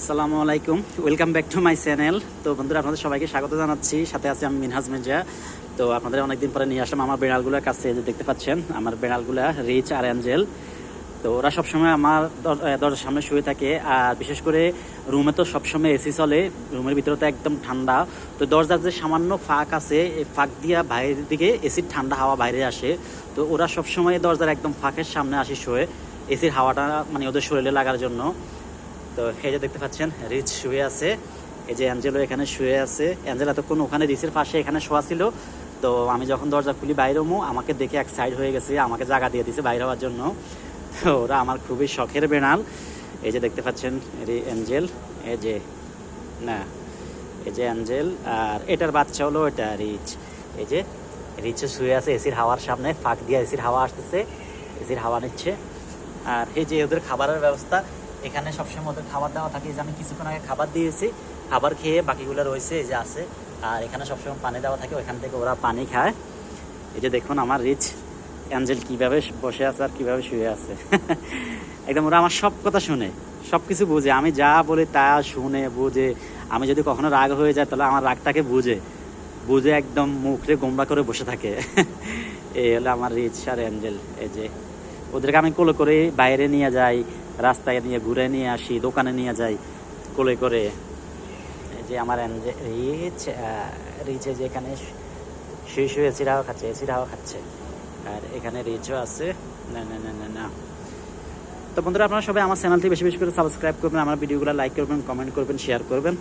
আসসালামু আলাইকুম, welcome back to my channel. তো বন্ধুরা, আপনাদের সবাইকে স্বাগত জানাচ্ছি। সাথে আছি আমি মিনহাজ মির্জা। তো আপনাদের অনেকদিন পরে নিয়ে আসলাম আমার বিড়ালগুলোর কাছে। যে দেখতে পাচ্ছেন আমার বিড়ালগুলা রিচ আর অ্যাঞ্জেল। তো ওরা সবসময় আমার দরজার সামনে শুয়ে থাকে। আর বিশেষ করে রুমে তো সবসময় এসি চলে, রুমের ভিতরে তো একদম ঠান্ডা। তো দরজার যে সামান্য ফাঁক আছে, এই ফাঁক দিয়া বাইরের দিকে এসির ঠান্ডা হাওয়া বাইরে আসে। তো ওরা সবসময় দরজার একদম ফাঁকের সামনে আসি শোয়ে, এসির হাওয়াটা মানে ওদের শরীরে লাগার জন্য। তো এই যে দেখতে পাচ্ছেন রিচ শুয়ে আছে, এই যে অ্যাঞ্জেলও এখানে শুয়ে আছে। অ্যাঞ্জেল এতক্ষণ ওখানে রিচের পাশে এখানে শোয়া ছিল। তো আমি যখন দরজা খুলি বাইরে আমাকে দেখে এক সাইড হয়ে গেছে, আমাকে জায়গা দিয়ে দিছে বাইরে হওয়ার জন্য। তো ওরা আমার খুবই শখের বেড়াল। এই যে দেখতে পাচ্ছেন অ্যাঞ্জেল, এই যে না এই যে অ্যাঞ্জেল, আর এটার বাচ্চা হলো এটা রিচ। এই যে রিচে শুয়ে আছে এসির হাওয়ার সামনে, ফাঁক দিয়ে এসির হাওয়া আসতেছে, এসির হাওয়া নিচ্ছে। আর এই যে ওদের খাবারের ব্যবস্থা, এখানে সবসময় ওদের খাবার দেওয়া থাকে। যে আমি কিছুক্ষণ আগে খাবার দিয়েছি, খাবার খেয়ে বাকিগুলো রয়েছে এই যে আছে। আর এখানে সবসময় পানি দেওয়া থাকে, ওইখান থেকে ওরা পানি খায়। এই যে দেখুন আমার রিচ অ্যাঞ্জেল কিভাবে বসে আছে আর কিভাবে শুয়ে আছে। একদম ওরা আমার সব কথা শুনে, সব কিছু বুঝে। আমি যা বলি তা শুনে বুঝে। আমি যদি কখনো রাগ হয়ে যায় তাহলে আমার রাগটাকে বুঝে বুঝে একদম মুখে গোমড়া করে বসে থাকে। এই হলো আমার রিচ আর অ্যাঞ্জেল। এই যে ওদেরকে আমি কোলে করে বাইরে নিয়ে যাই, রাস্তায় নিয়ে ঘুরে নিয়ে আসি, দোকানে নিয়ে যাই কোলে করে। এই যে আমার রিচ যে এখানে শুয়ে শুয়ে এসির হাওয়া খাচ্ছে, এসির হাওয়া খাচ্ছে। আর এখানে রিচও আছে। না না না না না। তো বন্ধুরা, আপনারা সবাই আমার চ্যানেলটি বেশি বেশি করে সাবস্ক্রাইব করবেন, আমার ভিডিওগুলো লাইক করবেন, কমেন্ট করবেন, শেয়ার করবেন।